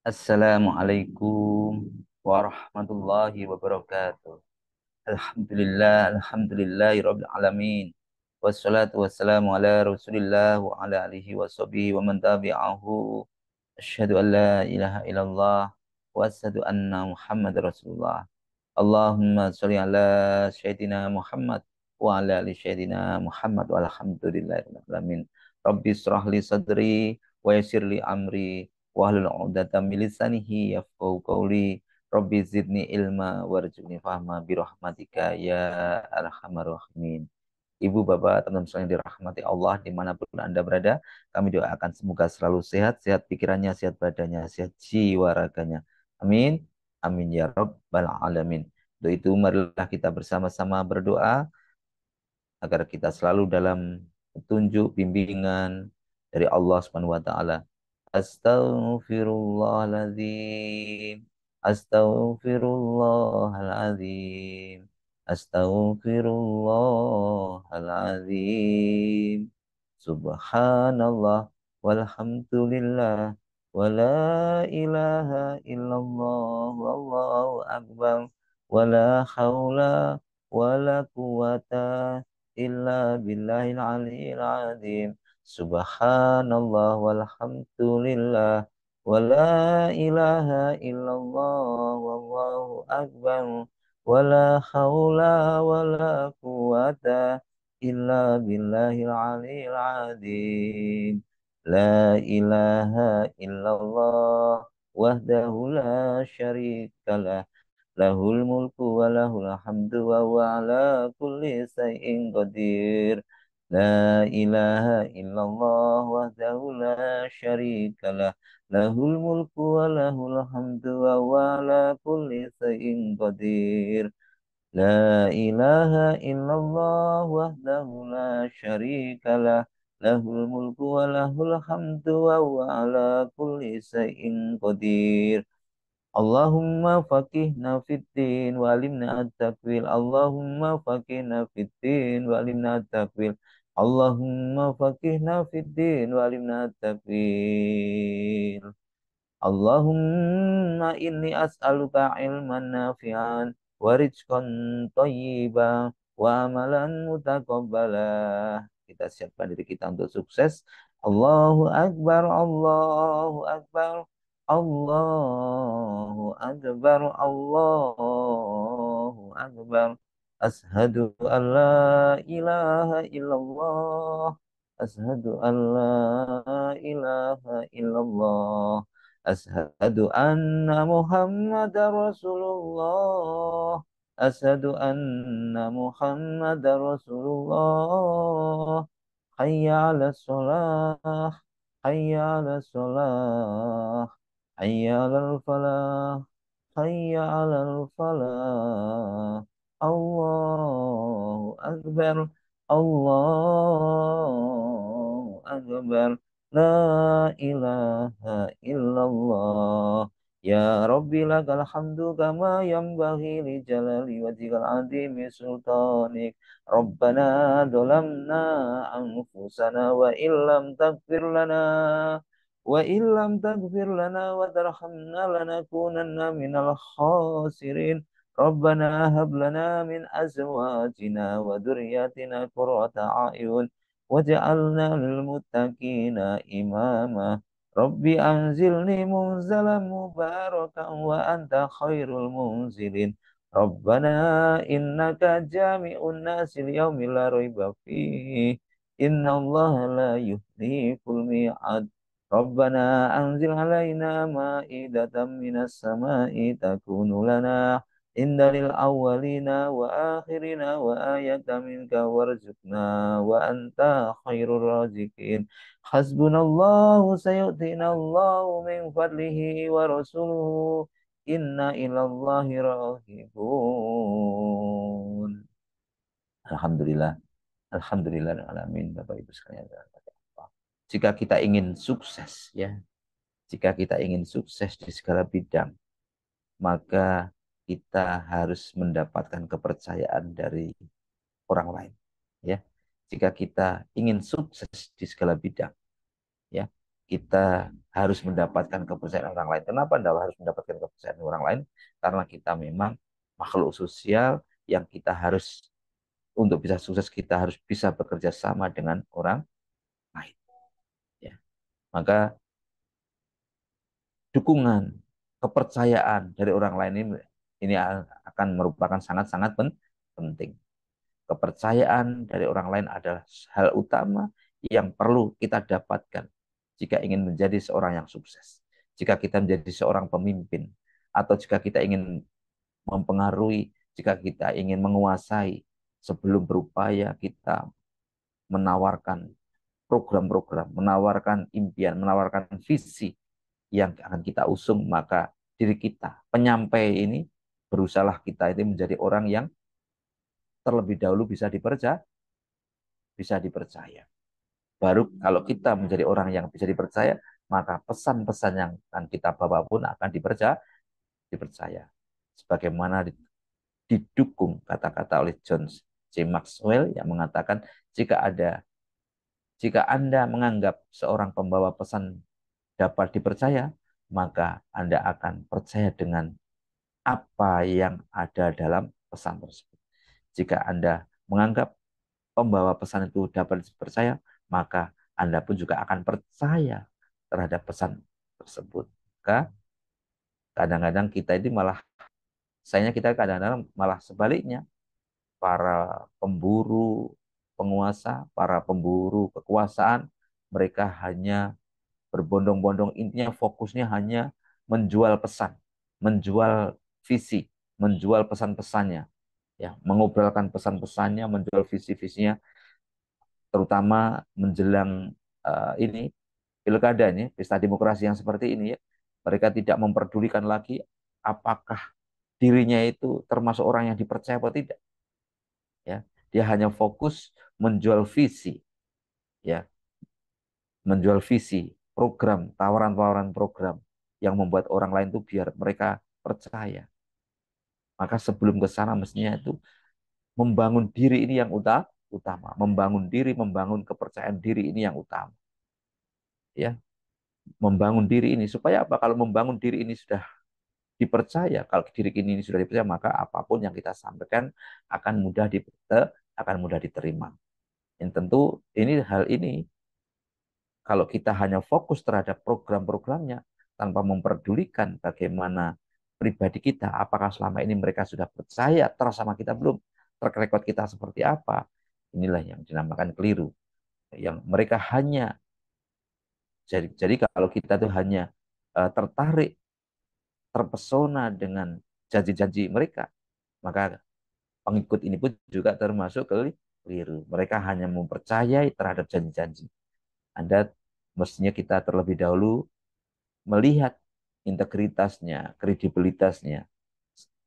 Assalamualaikum warahmatullahi wabarakatuh. Alhamdulillahirabbil alamin. Wassalatu wassalamu ala Rasulillah wa ala alihi washabihi wa man tabi'ahu. Asyhadu an la ilaha illallah wa asyhadu anna Muhammadar Rasulullah. Allahumma sholli ala sayyidina Muhammad wa ala ali sayyidina Muhammad walhamdulillahirabbil alamin. Rabbi israh li sadri wa yassir li amri wahlul 'uqdatam min lisanihi yafqahu qawli. Rabbi zidni ilma warzuqni fahma bi rahmatika ya arhamar rahimin. Ibu, bapak, teman-teman sekalian yang dirahmati Allah dimanapun Anda berada, kami doakan semoga selalu sehat, sehat pikirannya, sehat badannya, sehat jiwa raganya. Amin. Amin ya Rabbal Alamin. Untuk itu marilah kita bersama-sama berdoa agar kita selalu dalam petunjuk bimbingan dari Allah Subhanahu wa taala. Astaghfirullahaladzim. Astaghfirullahaladzim. Astaghfirullahaladzim. Subhanallah walhamdulillah wala ilaha illallah wallahu akbar wala haula wala quwata illa billahil aliyil azim. Subhanallah walhamdulillah wala ilaha illallah wallahu akbar wala haula wala quwata illa billahil aliyil azim. La ilaha illallah wahdahu la syarikalah lahul mulku wa lahul hamdu wa huwa ala kulli syai'in qadir. La ilaha illallah wahdahu la syarikalah lahul mulku wa lahul hamdu wa huwa ala kulli syai'in qadir. La ilaha illallah wahdahu la syarikalah lahul mulku wa lahul hamdu wa huwa ala kulli syai'in qadir. Allahumma faqihna fiddin wa alimna at-takwil. Allahumma faqihna fiddin wa alimna at-takwil. Allahumma faqihna fiddin wa alimna at-takwil. Allahumma inni as'aluka ilman nafi'an wa rizqan thayyiban wa amalan mutaqabbalah. Kita siapkan diri kita untuk sukses. Allahu Akbar, Allahu Akbar, Allahu Akbar, Allahu Akbar. Ashadu an la ilaha illallah. Ashadu an la ilaha illallah. Ashadu anna Muhammadar Rasulullah. Ashadu anna Muhammadar Rasulullah. Hayya ala sholah. Hayya ala sholah. Hayya ala falah. Hayya ala falah. Allahu Akbar. Allahu Akbar. La ilaha illallah. Ya Rabbi lakal hamdu kama yanbaghi li jalali wajhikal azimi sultanik. Rabbana dolamna anfusana wa illam taghfir lana wa tarhamna lanakunanna minal khasirin. Rabbana hab lana min azwajina wa dhurriyyatina qurrata a'yun waj'alna lil muttaqina imama. Rabbi anzilni munzalan mubarakan wa anta khairul munzilin. Rabbana innaka jami'un nasi liyaumil la raiba fihi. Inna Allah la yuhliful mi'ad. Rabbana anzil alaina ma'idatan minas sama'i takunu lana Indalil awwalina wa akhirina wa ayatan minka warzuqna wa anta khairur razikin. Hasbunallahu sayu'tina Allahu min fadlihi wa rasuluhu. Inna ilallahi raghibun. Alhamdulillah. Alhamdulillah alamin. Bapak Ibu sekalian. Jika kita ingin sukses ya, jika kita ingin sukses di segala bidang, maka kita harus mendapatkan kepercayaan dari orang lain. Ya, jika kita ingin sukses di segala bidang, ya, kita harus mendapatkan kepercayaan orang lain. Kenapa Anda harus mendapatkan kepercayaan orang lain? Karena kita memang makhluk sosial yang kita harus, untuk bisa sukses kita harus bisa bekerja sama dengan orang lain. Ya. Maka dukungan, kepercayaan dari orang lain ini akan merupakan sangat-sangat penting. Kepercayaan dari orang lain adalah hal utama yang perlu kita dapatkan jika ingin menjadi seorang yang sukses. Jika kita menjadi seorang pemimpin, atau jika kita ingin mempengaruhi, jika kita ingin menguasai, sebelum berupaya kita menawarkan program-program, menawarkan impian, menawarkan visi yang akan kita usung, maka diri kita, penyampai ini, berusahalah kita ini menjadi orang yang terlebih dahulu bisa dipercaya. Baru kalau kita menjadi orang yang bisa dipercaya, maka pesan-pesan yang akan kita bawa pun akan dipercaya. Sebagaimana didukung kata-kata oleh John C. Maxwell yang mengatakan, jika Anda menganggap seorang pembawa pesan dapat dipercaya, maka Anda akan percaya dengan apa yang ada dalam pesan tersebut. Jika Anda menganggap pembawa pesan itu dapat dipercaya, maka Anda pun juga akan percaya terhadap pesan tersebut. Maka kadang-kadang kita ini malah, sayangnya kita kadang-kadang malah sebaliknya, para pemburu penguasa, para pemburu kekuasaan, mereka hanya berbondong-bondong, intinya fokusnya hanya menjual pesan, menjual visi, menjual pesan-pesannya, ya, mengobrolkan pesan-pesannya, menjual visi-visinya, terutama menjelang ini pilkada ini, pesta demokrasi yang seperti ini ya, mereka tidak memperdulikan lagi apakah dirinya itu termasuk orang yang dipercaya atau tidak, ya. Dia hanya fokus menjual visi, ya, menjual visi, program, tawaran-tawaran program yang membuat orang lain itu biar mereka percaya. Maka sebelum ke sana mestinya itu membangun diri ini yang utama, membangun diri, membangun kepercayaan diri ini yang utama, ya. Membangun diri ini supaya apa? Kalau membangun diri ini sudah dipercaya, kalau diri ini sudah dipercaya, maka apapun yang kita sampaikan akan akan mudah diterima. Yang tentu hal ini kalau kita hanya fokus terhadap program-programnya tanpa memperdulikan bagaimana pribadi kita, apakah selama ini mereka sudah percaya terus sama kita belum, track record kita seperti apa, inilah yang dinamakan keliru. Yang mereka hanya jadi kalau kita tuh hanya tertarik, terpesona dengan janji-janji mereka, maka pengikut ini pun juga termasuk keliru. Mereka hanya mempercayai terhadap janji-janji. Anda mestinya kita terlebih dahulu melihat integritasnya, kredibilitasnya,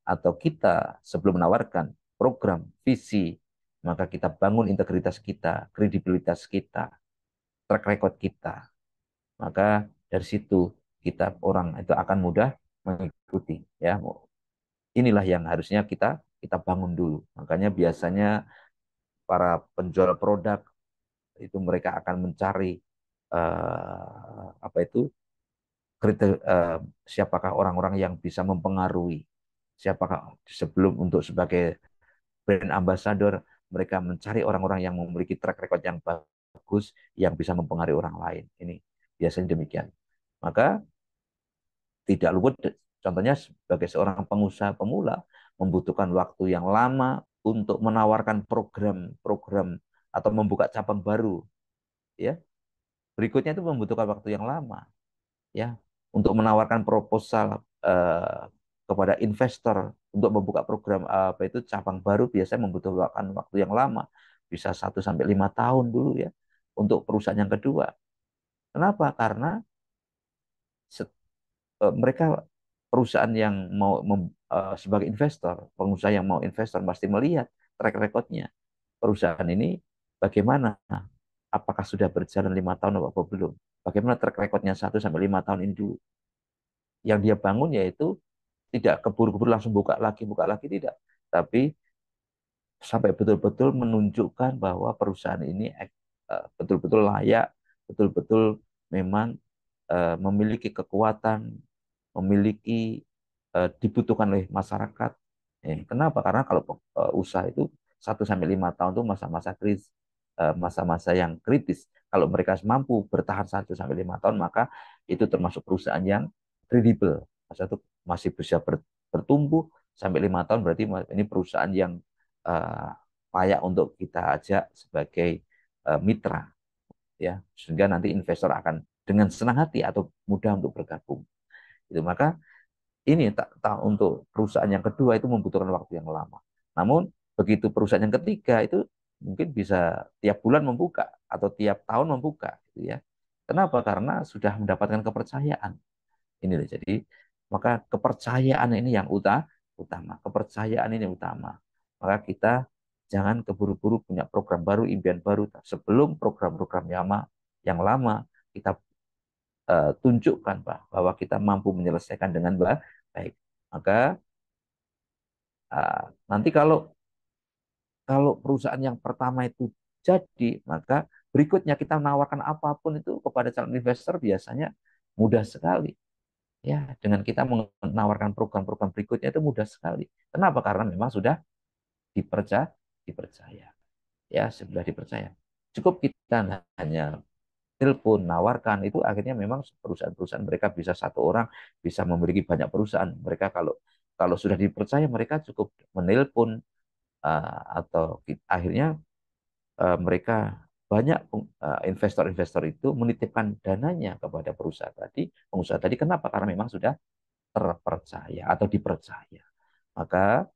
atau kita sebelum menawarkan program, visi, maka kita bangun integritas kita, kredibilitas kita, track record kita. Maka dari situ kita orang itu akan mudah mengikuti, ya. Inilah yang harusnya kita bangun dulu. Makanya biasanya para penjual produk itu mereka akan mencari apa itu siapakah orang-orang yang bisa mempengaruhi, siapakah sebelum untuk sebagai brand ambassador, mereka mencari orang-orang yang memiliki track record yang bagus, yang bisa mempengaruhi orang lain. Ini biasanya demikian. Maka tidak luput, contohnya sebagai seorang pengusaha pemula, membutuhkan waktu yang lama untuk menawarkan program-program atau membuka cabang baru, ya. Berikutnya itu membutuhkan waktu yang lama, ya, untuk menawarkan proposal kepada investor untuk membuka program apa itu cabang baru, biasanya membutuhkan waktu yang lama, bisa 1 sampai 5 tahun dulu, ya, untuk perusahaan yang kedua. Kenapa? Karena mereka perusahaan yang mau sebagai investor, pengusaha yang mau investor pasti melihat track recordnya perusahaan ini bagaimana, apakah sudah berjalan 5 tahun atau belum, bagaimana track recordnya 1 sampai 5 tahun ini dulu. Yang dia bangun yaitu tidak keburu-buru langsung buka lagi tidak, tapi sampai betul-betul menunjukkan bahwa perusahaan ini betul-betul layak, betul-betul memang memiliki kekuatan, memiliki dibutuhkan oleh masyarakat. Kenapa? Karena kalau usaha itu 1 sampai 5 tahun itu masa-masa kritis, masa-masa yang kritis. Kalau mereka mampu bertahan 1 sampai 5 tahun, maka itu termasuk perusahaan yang kredibel. Masa itu masih bisa bertumbuh sampai 5 tahun, berarti ini perusahaan yang uh, layak untuk kita ajak sebagai mitra, ya, sehingga nanti investor akan dengan senang hati atau mudah untuk bergabung. Itu maka ini tak untuk perusahaan yang kedua itu membutuhkan waktu yang lama. Namun begitu perusahaan yang ketiga itu mungkin bisa tiap bulan membuka atau tiap tahun membuka, gitu ya. Kenapa? Karena sudah mendapatkan kepercayaan. Ini loh, jadi maka kepercayaan ini yang utama. Kepercayaan ini utama. Maka kita jangan keburu-buru punya program baru, impian baru sebelum program-program yang lama kita tunjukkan, Pak, bahwa kita mampu menyelesaikan dengan baik. Maka nanti kalau kalau perusahaan yang pertama itu jadi, maka berikutnya kita menawarkan apapun itu kepada calon investor biasanya mudah sekali. Ya, dengan kita menawarkan program-program berikutnya itu mudah sekali. Kenapa? Karena memang sudah dipercaya, dipercaya. Ya, sudah dipercaya. Cukup kita hanya telepon, nawarkan, itu akhirnya memang perusahaan-perusahaan mereka bisa satu orang bisa memiliki banyak perusahaan. Mereka kalau kalau sudah dipercaya mereka cukup menelpon atau akhirnya mereka banyak investor-investor itu menitipkan dananya kepada perusahaan tadi, pengusaha tadi. Kenapa? Karena memang sudah terpercaya atau dipercaya. Maka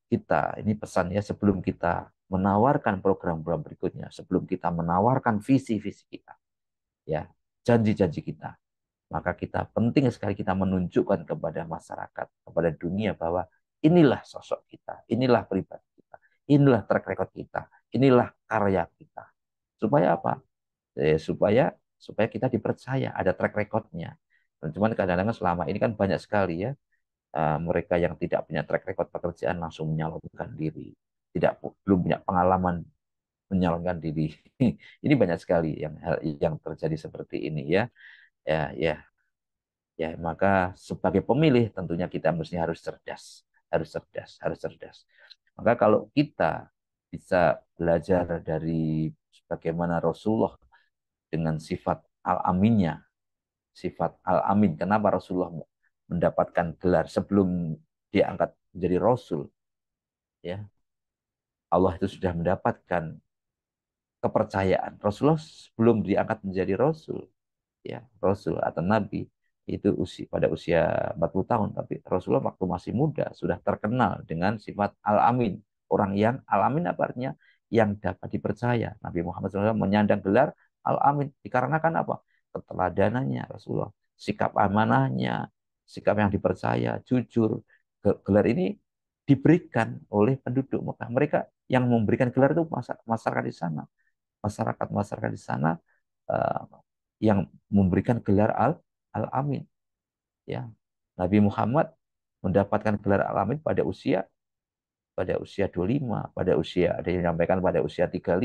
kita ini pesannya sebelum kita menawarkan program-program berikutnya, sebelum kita menawarkan visi-visi kita, ya, janji-janji kita, maka kita penting sekali kita menunjukkan kepada masyarakat, kepada dunia bahwa inilah sosok kita, inilah pribadi kita, inilah track record kita, inilah karya kita. Supaya apa? Supaya supaya kita dipercaya, ada track recordnya. Cuman kadang-kadang selama ini kan banyak sekali ya mereka yang tidak punya track record pekerjaan langsung menyalurkan diri, tidak belum punya pengalaman menyalurkan diri. Ini banyak sekali yang hal yang terjadi seperti ini ya. Ya, ya, ya, maka sebagai pemilih tentunya kita mesti harus cerdas, harus cerdas, harus cerdas. Maka kalau kita bisa belajar dari bagaimana Rasulullah dengan sifat al-aminnya, sifat al-amin. Kenapa Rasulullah mendapatkan gelar sebelum diangkat menjadi Rasul? Ya, Allah itu sudah mendapatkan kepercayaan. Rasulullah sebelum diangkat menjadi Rasul, ya, Rasul atau Nabi itu pada usia 40 tahun, tapi Rasulullah waktu masih muda sudah terkenal dengan sifat al-amin. Orang yang al-amin apa artinya? Yang dapat dipercaya. Nabi Muhammad SAW menyandang gelar al-amin dikarenakan apa? Keteladanannya Rasulullah, sikap amanahnya, sikap yang dipercaya, jujur. Gelar ini diberikan oleh penduduk Mekah. Mereka yang memberikan gelar itu masyarakat di sana, masyarakat di sana uh, yang memberikan gelar al-amin, ya. Nabi Muhammad mendapatkan gelar al-amin pada usia 25, pada usia ada yang menyampaikan pada usia 35.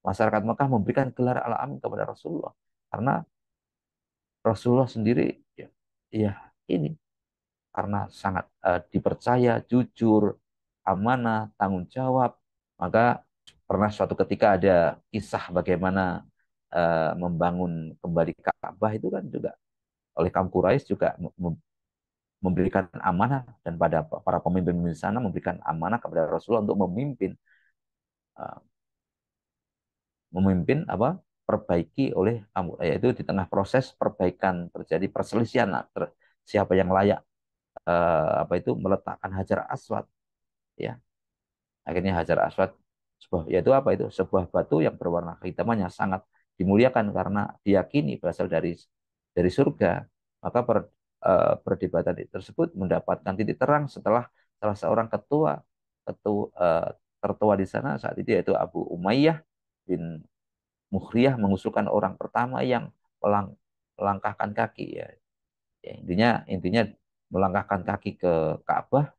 Masyarakat Mekah memberikan gelar al-amin kepada Rasulullah karena Rasulullah sendiri, ya, ya, ini karena sangat dipercaya, jujur, amanah, tanggung jawab. Maka pernah suatu ketika ada kisah bagaimana membangun kembali Ka'bah itu kan juga oleh kaum Quraisy juga memberikan amanah, dan pada para pemimpin di sana memberikan amanah kepada Rasulullah untuk memimpin uh, memimpin apa perbaiki oleh kamu, yaitu di tengah proses perbaikan terjadi perselisihan siapa yang layak apa itu meletakkan Hajar Aswad, ya. Akhirnya Hajar Aswad yaitu apa itu sebuah batu yang berwarna kehitaman yang sangat dimuliakan karena diyakini berasal dari surga. Maka perdebatan tersebut mendapatkan titik terang setelah salah seorang ketua ketua tertua di sana saat itu yaitu Abu Umayyah bin Mukhriyah mengusulkan orang pertama yang melangkahkan kaki, ya. Ya, intinya intinya melangkahkan kaki ke Ka'bah,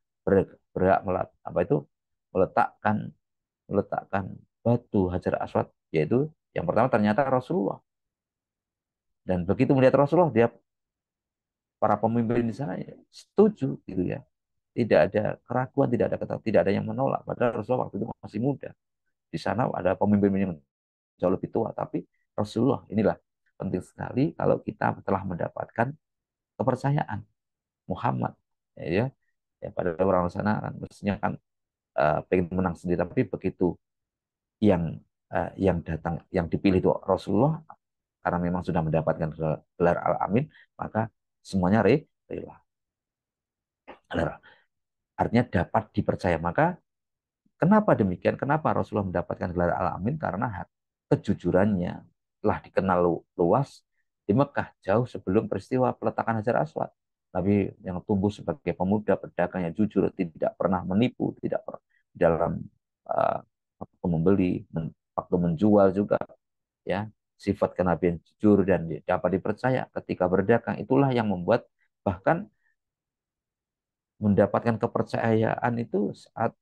berhak apa itu meletakkan meletakkan batu Hajar Aswad, yaitu yang pertama ternyata Rasulullah. Dan begitu melihat Rasulullah, dia para pemimpin di sana ya, setuju gitu ya. Tidak ada keraguan, tidak ada yang menolak. Padahal Rasulullah waktu itu masih muda. Di sana ada pemimpin yang jauh lebih tua, tapi Rasulullah inilah penting sekali kalau kita telah mendapatkan kepercayaan Muhammad, ya, ya pada orang sana kan mestinya kan pengen menang sendiri, tapi begitu yang datang, yang dipilih itu Rasulullah, karena memang sudah mendapatkan gelar Al-Amin, maka semuanya rela. Artinya dapat dipercaya. Maka kenapa demikian? Kenapa Rasulullah mendapatkan gelar Al-Amin? Karena kejujurannya telah dikenal luas di Mekah jauh sebelum peristiwa peletakan Hajar Aswad. Nabi yang tumbuh sebagai pemuda pedagang yang jujur, tidak pernah menipu, tidak pernah dalam uh, waktu membeli, waktu menjual juga, ya, sifat kenabian jujur dan dapat dipercaya ketika berdagang, itulah yang membuat bahkan mendapatkan kepercayaan itu saat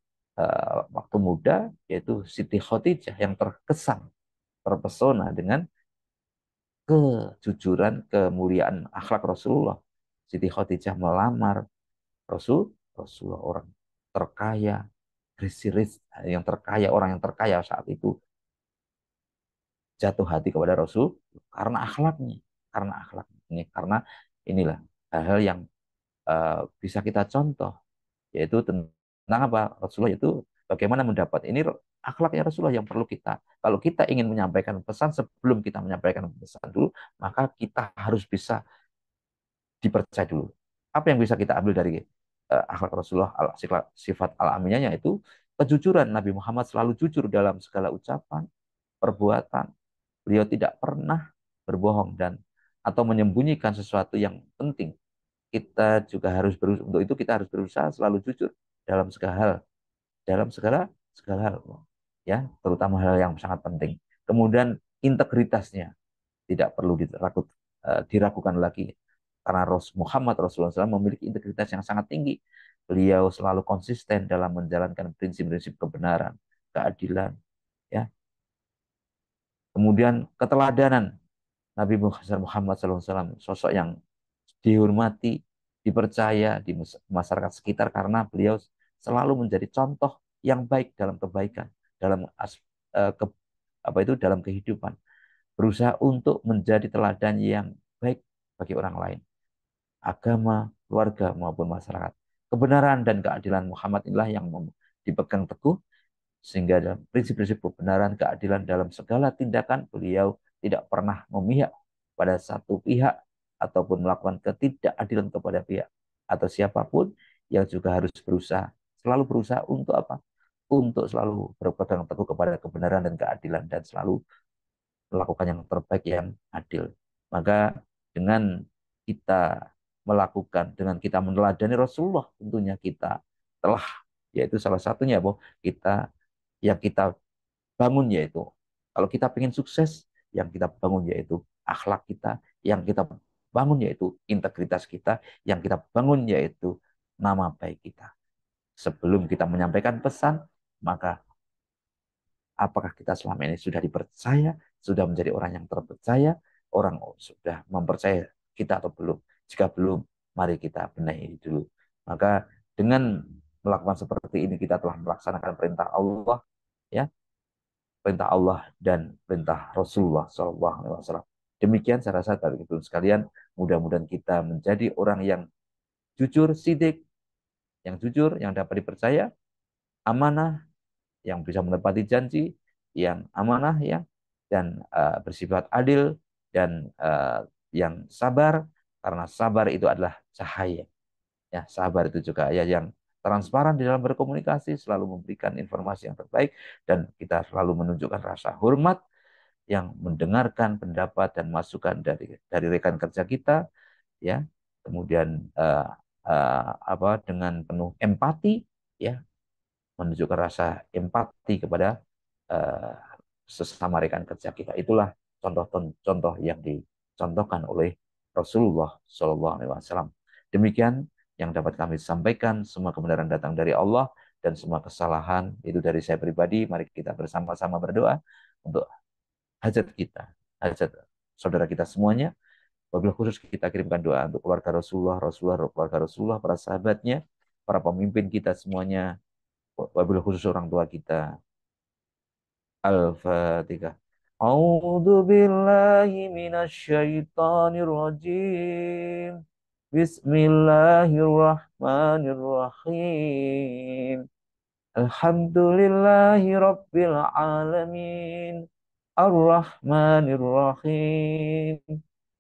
waktu muda, yaitu Siti Khadijah yang terkesan terpesona dengan kejujuran, kemuliaan akhlak Rasulullah. Siti Khadijah melamar Rasulullah, orang terkaya, yang terkaya, orang yang terkaya saat itu jatuh hati kepada Rasul karena akhlaknya, karena inilah hal-hal yang bisa kita contoh, yaitu tentang apa Rasulullah itu bagaimana mendapat ini akhlaknya Rasulullah yang perlu kita, kalau kita ingin menyampaikan pesan, sebelum kita menyampaikan pesan dulu, maka kita harus bisa dipercaya dulu. Apa yang bisa kita ambil dari akhlak Rasulullah, sifat al-aminyah, yaitu kejujuran. Nabi Muhammad selalu jujur dalam segala ucapan, perbuatan. Beliau tidak pernah berbohong dan atau menyembunyikan sesuatu yang penting. Kita juga harus berusaha, untuk itu kita harus berusaha selalu jujur dalam segala hal, dalam segala hal, ya, terutama hal yang sangat penting. Kemudian integritasnya tidak perlu diragukan lagi, karena Muhammad Rasulullah SAW memiliki integritas yang sangat tinggi. Beliau selalu konsisten dalam menjalankan prinsip-prinsip kebenaran, keadilan, ya. Kemudian keteladanan Nabi Muhammad SAW, sosok yang dihormati, dipercaya di masyarakat sekitar karena beliau selalu menjadi contoh yang baik dalam kebaikan, dalam eh, ke, apa itu dalam kehidupan, berusaha untuk menjadi teladan yang baik bagi orang lain, agama, keluarga maupun masyarakat. Kebenaran dan keadilan Muhammad inilah yang dipegang teguh, sehingga dalam prinsip-prinsip kebenaran, keadilan dalam segala tindakan, beliau tidak pernah memihak pada satu pihak ataupun melakukan ketidakadilan kepada pihak atau siapapun, yang juga harus selalu berusaha untuk apa? Untuk selalu berpegang teguh kepada kebenaran dan keadilan, dan selalu melakukan yang terbaik, yang adil. Maka dengan kita dengan kita meneladani Rasulullah, tentunya kita telah, yaitu salah satunya bahwa kita bangun, yaitu kalau kita ingin sukses, yang kita bangun yaitu akhlak kita, yang kita bangun yaitu integritas kita, yang kita bangun yaitu nama baik kita. Sebelum kita menyampaikan pesan, maka apakah kita selama ini sudah dipercaya, sudah menjadi orang yang terpercaya, orang sudah mempercaya kita atau belum? Jika belum, mari kita benahi dulu. Maka dengan melakukan seperti ini, kita telah melaksanakan perintah Allah, ya, perintah Allah dan perintah Rasulullah SAW. Demikian saya rasa dari itu sekalian, mudah-mudahan kita menjadi orang yang jujur, sidik, yang jujur, yang dapat dipercaya, amanah, yang bisa menepati janji, yang amanah, ya, dan bersifat adil, dan yang sabar, karena sabar itu adalah cahaya. Ya, sabar itu juga ya yang transparan di dalam berkomunikasi, selalu memberikan informasi yang terbaik, dan kita selalu menunjukkan rasa hormat, yang mendengarkan pendapat dan masukan dari rekan kerja kita, ya. Kemudian dengan penuh empati, ya, menunjukkan rasa empati kepada uh, sesama rekan kerja kita. Itulah contoh-contoh yang dicontohkan oleh Rasulullah SAW. Demikian yang dapat kami sampaikan. Semua kebenaran datang dari Allah, dan semua kesalahan itu dari saya pribadi. Mari kita bersama-sama berdoa untuk hajat kita, hajat saudara kita semuanya. Wabil khusus kita kirimkan doa untuk keluarga Rasulullah, keluarga Rasulullah, para sahabatnya, para pemimpin kita semuanya, wabil khusus orang tua kita. Al-Fatihah. A'udzu billahi minasy syaithanir rajim. Bismillahirrahmanirrahim. Alhamdulillahi rabbil alamin. Ar-Rahmanir-Rahim.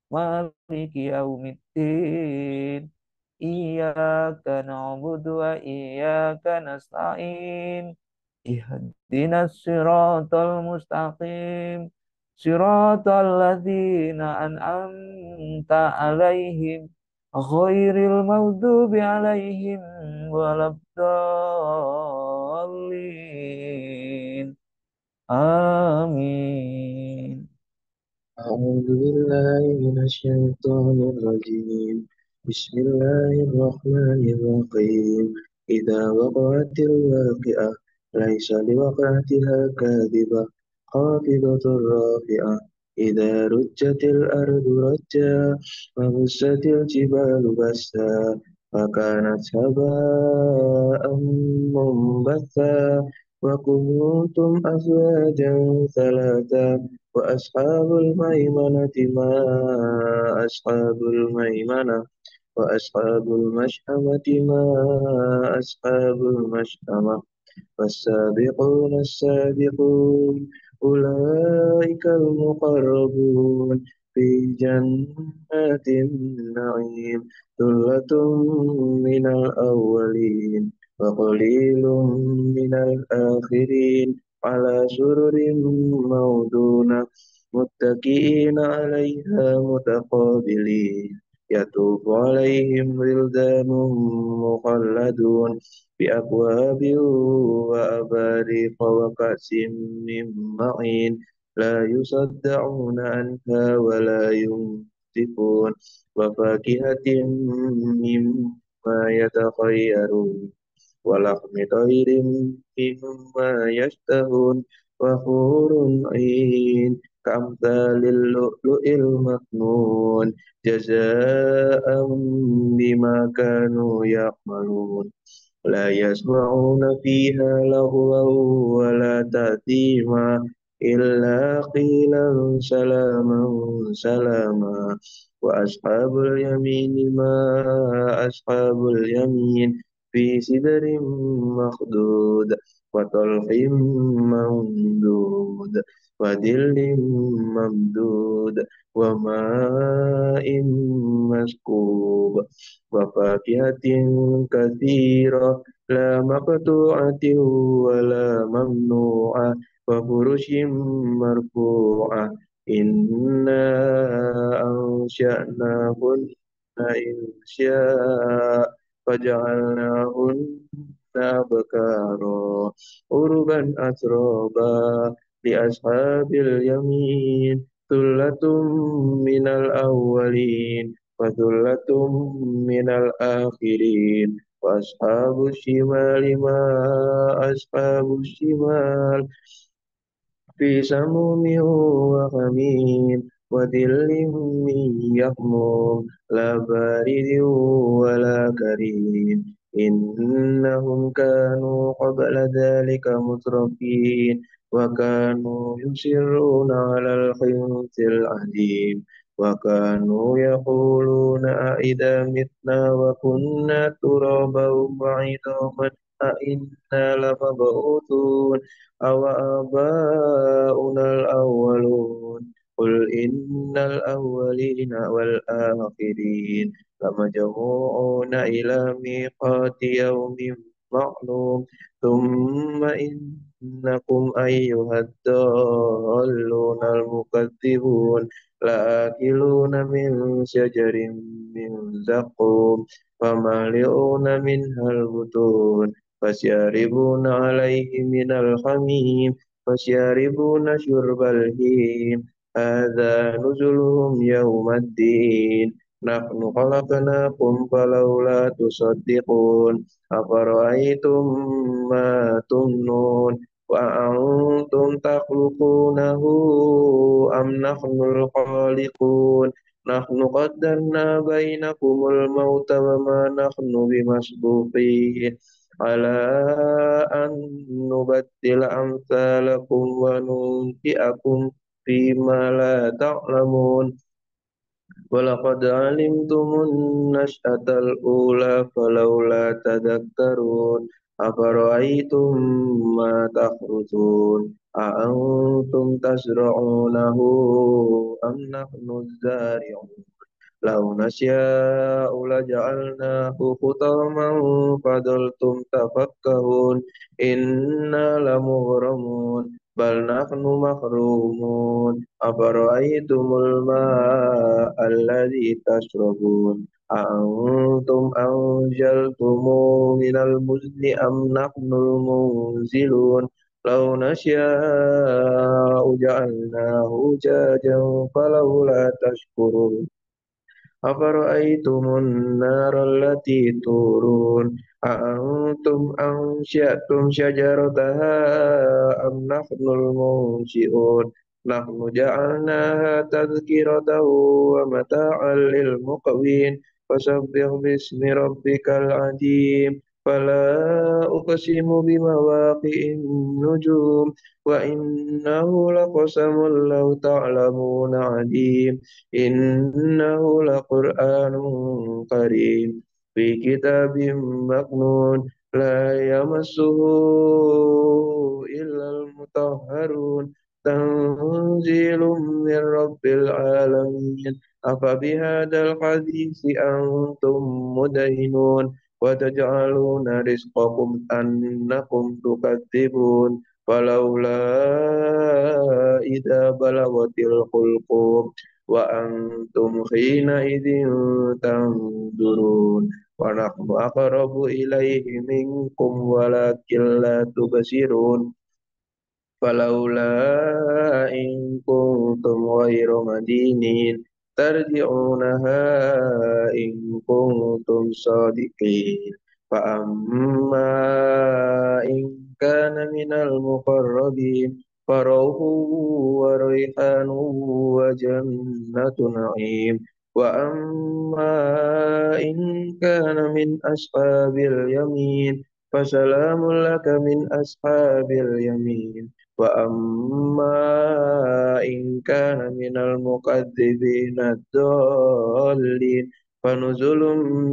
Maliki yaumiddin. Iyyaka na'budu wa iyyaka nasta'in. Ihdinas siratal mustaqim. Siratal ladzina an'amta 'alaihim ghairil maghdubi 'alaihim waladdallin. Amin. أعوذ بالله من الشيطان الرجيم بسم الله الرحمن الرحيم إذا وقعت الواقعة ليس لوقعتها كاذبة خافضة رافعة إذا رجت الأرض رجا وبست الجبال بسا فكانت هباء منبثا وكنتم أزواجا ثلاثا وأصحاب الميمنة ما أصحاب الميمنة وأصحاب المشأمة ما أصحاب المشأمة والسابقون السابقون أولئك المقربون في جنات النعيم ثلة من الأولين وقليل من الآخرين على سرر موضونة متكئين عليها متقابلين يطوف عليهم ولدان مخلدون بأكواب وأباريق وكأس من معين لا يصدعون عنها ولا ينزفون وفاكهة مما يتخيرون ولحم طير مما يشتهون وحور عين كأمثال اللؤلؤ المكنون جزاء بما كانوا يعملون لا يسمعون فيها لغوا ولا تأثيما إلا قيلا سلاما سلاما وأصحاب اليمين ما أصحاب اليمين في سدر مخضود وطلح ممدود وظل ممدود وماء مسكوب وفاكهة كثيرة لا مقطوعة ولا ممنوعة وفرش مرفوعة إنا أنشأناهن إنشاء فجعلناهن أبكارا عربا أترابا لأصحاب اليمين ثلة من الأولين وثلة من الآخرين وأصحاب الشمال ما أصحاب الشمال في سموم وحميم وظل من يحموم لا بارد ولا كريم إنهم كانوا قبل ذلك مترفين وكانوا يصرون على الحنث العظيم وكانوا يقولون أإذا متنا وكنا ترابا وعظاما أإنا لمبعوثون أو آباؤنا الأولون قل إن الأولين والآخرين لمجموعون إلى ميقات يوم معلوم ثم إنكم أيها الضالون المكذبون لآكلون من شجر من زقوم فمالئون منها البطون فشاربون عليه من الحميم فشاربون شرب الهيم هذا نزلهم يوم الدين نحن خلقناكم فلولا تصدقون أفرأيتم ما تمنون وأنتم تخلقونه أم نحن الخالقون نحن قدرنا بينكم الموت وما نحن بمسبوقين على أن نبدل أمثالكم وننشئكم فيما لا تعلمون ولقد علمتم النشأة الأولى فلولا تذكرون أفرأيتم ما تخرجون أأنتم تزرعونه أم نحن الزارعون لو نشاء لجعلناه حطاما فظلتم تفكهون إنا لمغرمون بل نحن محرومون أفرأيتم الماء الذي تشربون أأنتم أنزلتموه من المزن أم نحن المنزلون لو نشاء جعلناه جاجا فلولا تشكرون أفرأيتم النار التي تورون أأنتم أنشأتم شجرتها أم نحن المنشئون نحن جعلناها تذكرة ومتاعا للمقوين فسبح باسم ربك العظيم فلا أقسم بمواقع النجوم وإنه لقسم لو تعلمون عليم إنه لقرآن كريم في كتاب مكنون لا يمسه إلا المطهرون تنزيل من رب العالمين أفبهذا الحديث أنتم مدهنون وتجعلون رزقكم أنكم تكذبون فلولا إذا بلغت الحلقوم وأنتم حينئذ تنظرون ونحن أقرب إليه منكم ولكن لا تبصرون فلولا إن كنتم غير مدينين ترجعونها إن كنتم صادقين فأما إن كان من المقربين فروح وريحان وجنة نعيم وأما إن كان من أصحاب اليمين فسلام لك من أصحاب اليمين وأما إن كان من المكذبين الضالين فنزل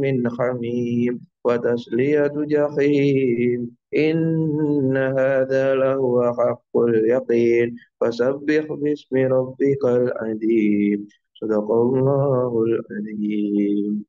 من حميم وتصلية جحيم إن هذا لهو حق اليقين فسبح باسم ربك العظيم صدق الله العظيم